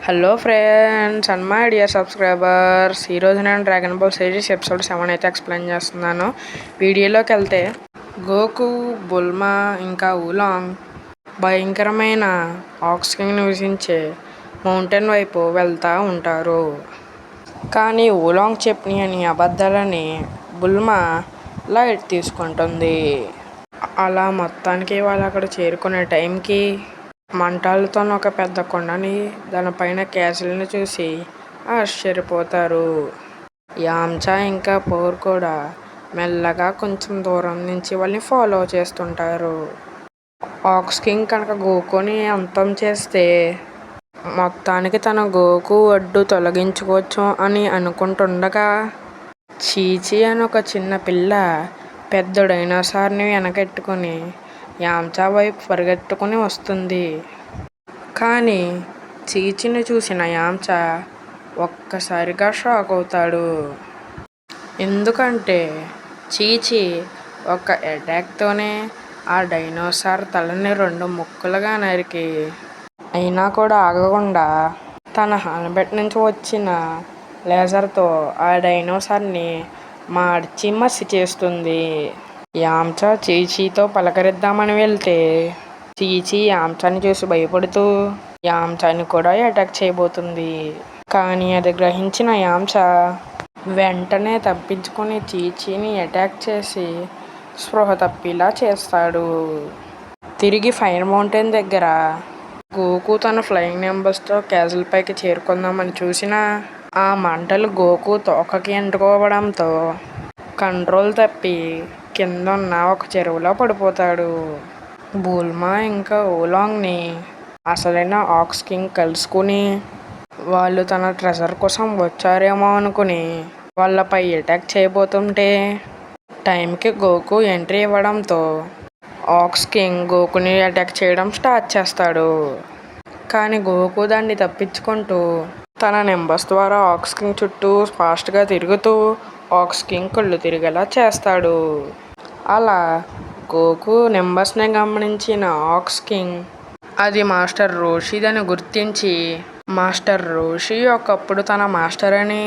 Hello friends and my dear subscribers, ఈరోజు నేను dragon ball series episode 7 అయితే explain చేస్తున్నాను. వీడియోలోకి వెళ్తే గోకు, బుల్మా ఇంకా ఊలాంగ్ భయంకరమైన ఆక్స్కింగ్ నివసించే మౌంటైన్ వైపు వెళ్తూ ఉంటారు. కానీ ఊలాంగ్ చెప్పని అబద్ధాలని బుల్మా లైట్ తీసుకుంటుంది. అలా మొత్తానికి వాళ్ళు అక్కడ చేరుకునే టైంకి మంటలతో ఒక పెద్ద కొండని, దానిపైన క్యాసిల్ని చూసి ఆశ్చర్యపోతారు. యామ్చా ఇంకా పోర్ కూడా మెల్లగా కొంచెం దూరం నుంచి వాళ్ళని ఫాలో చేస్తుంటారు. ఆక్స్ కింగ్ కనుక గోకుని అంతం చేస్తే మొత్తానికి తన గోకు అడ్డు తొలగించుకోవచ్చు అని అనుకుంటుండగా చీచీ అని ఒక చిన్న పిల్ల పెద్ద డైనోసార్ని వెనకెట్టుకుని యామ్చా వైపు పరిగెత్తుకుని వస్తుంది. కానీ చీచీని చూసిన యామ్చా ఒక్కసారిగా షాక్ అవుతాడు. ఎందుకంటే చీచీ ఒక అటాక్తోనే ఆ డైనోసార్ తలని 2 ముక్కలుగా నరికి, అయినా కూడా ఆగకుండా తన హాల్మెట్ నుంచి వచ్చిన లేజర్తో ఆ డైనోసార్ని మార్చి మసి చేస్తుంది. యామ్చా చీచీతో పలకరిద్దామని వెళ్తే చీచీ యామ్చాని చూసి భయపడుతూ యామ్చాని కూడా అటాక్ చేయబోతుంది. కానీ అది గ్రహించిన యామ్చా వెంటనే తప్పించుకుని చీచీని అటాక్ చేసి స్పృహ తప్పేలా చేస్తాడు. తిరిగి ఫైర్ మౌంటైన్ దగ్గర గోకు తన ఫ్లయింగ్ నెంబర్స్తో క్యాజిల్ పైకి చేరుకుందామని చూసినా ఆ మంటలు గోకు తోకకి అంటుకోవడంతో కంట్రోల్ తప్పి కిందున్న ఒక చెరువులో పడిపోతాడు. బుల్మా ఇంకా ఊలాంగ్ని అసలైన ఆక్స్ కింగ్ కలుసుకుని వాళ్ళు తన ట్రెజర్ కోసం వచ్చారేమో అనుకుని వాళ్ళపై అటాక్ చేయబోతుంటే టైంకి గోకు ఎంట్రీ ఇవ్వడంతో ఆక్స్ కింగ్ గోకుని అటాక్ చేయడం స్టార్ట్ చేస్తాడు. కానీ గోకు దాన్ని తప్పించుకుంటూ తన నెంబర్స్ ద్వారా ఆక్స్ కింగ్ చుట్టూ ఫాస్ట్గా తిరుగుతూ ఆక్స్ కింగ్ కళ్ళు తిరిగేలా చేస్తాడు. అలా గోకు నెంబర్స్ని గమనించిన ఆక్స్ కింగ్ అది మాస్టర్ రోషిదని గుర్తించి మాస్టర్ రోషి ఒకప్పుడు తన మాస్టర్ అని,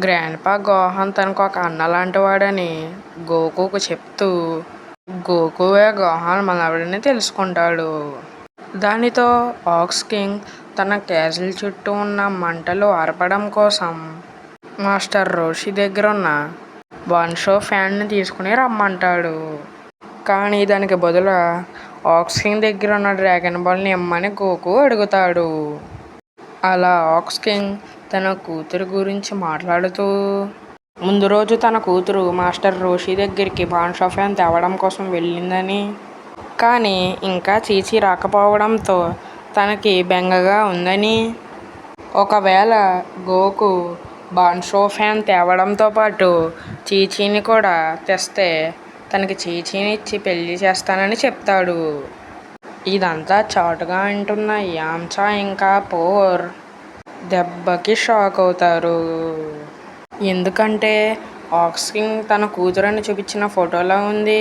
గ్రాండ్పా గోహాన్ తనకు ఒక అన్న లాంటి వాడని గోకుకు చెప్తూ గోకువే గోహాన్ మనవడని తెలుసుకుంటాడు. దానితో ఆక్స్ కింగ్ తన క్యాజిల్ చుట్టూ ఉన్న మంటలు ఆర్పడం కోసం మాస్టర్ రోషి దగ్గర ఉన్న బాన్షో ఫ్యాన్ని తీసుకుని రమ్మంటాడు. కానీ దానికి బదులుగా ఆక్స్ కింగ్ దగ్గర ఉన్న డ్రాగన్ బాల్ని ఇమ్మని గోకు అడుగుతాడు. అలా ఆక్స్ కింగ్ తన కూతురు గురించి మాట్లాడుతూ ముందు రోజు తన కూతురు మాస్టర్ రోషి దగ్గరికి బాన్షో ఫ్యాన్ తేవడం కోసం వెళ్ళిందని, కానీ ఇంకా చీచీ రాకపోవడంతో తనకి బెంగగా ఉందని, ఒకవేళ గోకు బాన్షో ఫ్యాన్ తేవడంతో పాటు చీచీని కూడా తెస్తే తనకి చీచీని ఇచ్చి పెళ్లి చేస్తానని చెప్తాడు. ఇదంతా చాటుగా అంటున్న యామ్చా ఇంకా పోర్ దెబ్బకి షాక్ అవుతారు. ఎందుకంటే ఆక్స్ కింగ్ తన కూతురని చూపించిన ఫోటోలో ఉంది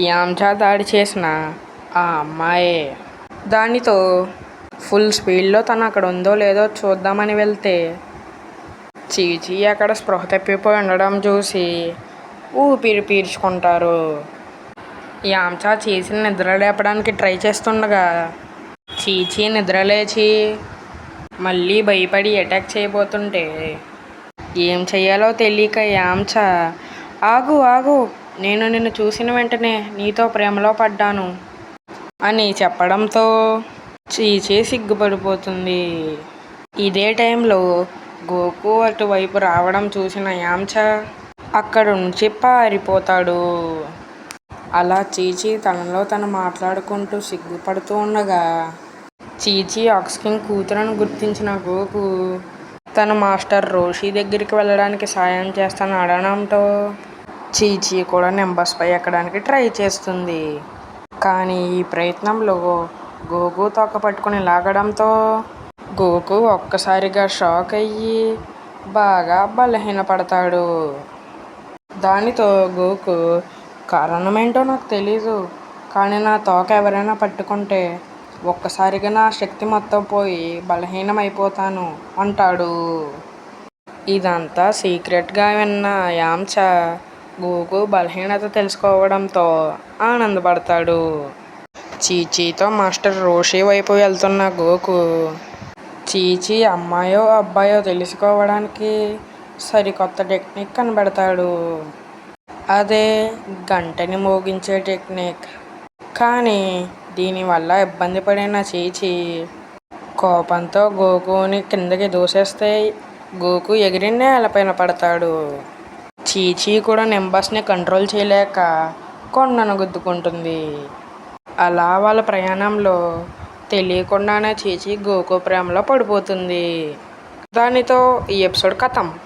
యామ్చా దాడి చేసిన ఆ అమ్మాయే. దానితో ఫుల్ స్పీడ్లో తను అక్కడ ఉందో లేదో చూద్దామని వెళ్తే చీచీ అక్కడ స్పృహ తప్పిపోయి ఉండడం చూసి ఊపిరి పీల్చుకుంటారు. యామ్చా చీచీని నిద్ర లేపడానికి ట్రై చేస్తుండగా చీచీ నిద్రలేచి మళ్ళీ భయపడి అటాక్ చేయబోతుంటే ఏం చెయ్యాలో తెలియక యామ్చా ఆగు ఆగు, నేను నిన్ను చూసిన వెంటనే నీతో ప్రేమలో పడ్డాను అని చెప్పడంతో చీచీ సిగ్గుపడిపోతుంది. ఇదే టైంలో గోకు అటువైపు రావడం చూసిన యామ్చా అక్కడి నుంచి పారిపోతాడు. అలా చీచీ తనలో తను మాట్లాడుకుంటూ సిగ్గుపడుతూ ఉండగా చీచీ ఆక్స్ కింగ్ కూతురని గుర్తించిన గోకు తన మాస్టర్ రోషి దగ్గరికి వెళ్ళడానికి సాయం చేస్తాను అడగడంతో చీచీ కూడా నెంబర్స్పై ఎక్కడానికి ట్రై చేస్తుంది. కానీ ఈ ప్రయత్నంలో గోకు తోక పట్టుకుని లాగడంతో గోకు ఒక్కసారిగా షాక్ అయ్యి బాగా బలహీనపడతాడు. దానితో గోకు కారణమేంటో నాకు తెలీదు, కానీ నా తోక ఎవరైనా పట్టుకుంటే ఒక్కసారిగా నా శక్తి మొత్తం పోయి బలహీనమైపోతాను అంటాడు. ఇదంతా సీక్రెట్గా విన్న యాంచ గోకు బలహీనత తెలుసుకోవడంతో ఆనందపడతాడు. చీచీతో మాస్టర్ రోషి వైపు వెళ్తున్న గోకు చీచీ అమ్మాయో అబ్బాయో తెలుసుకోవడానికి సరికొత్త టెక్నిక్ కనిపెడతాడు. అదే గంటని మోగించే టెక్నిక్. కానీ దీనివల్ల ఇబ్బంది పడిన చీచీ కోపంతో గోకుని కిందకి దూసేస్తే గోకు ఎగిరి నేలపైన పడతాడు. చీచీ కూడా నింబస్ని కంట్రోల్ చేయలేక కొండను గుద్దుకుంటుంది. అలా వాళ్ళ ప్రయాణంలో తెలియకుండానే చీచీ గోకు ప్రేమలో పడిపోతుంది. దానితో ఈ ఎపిసోడ్ ఖతం.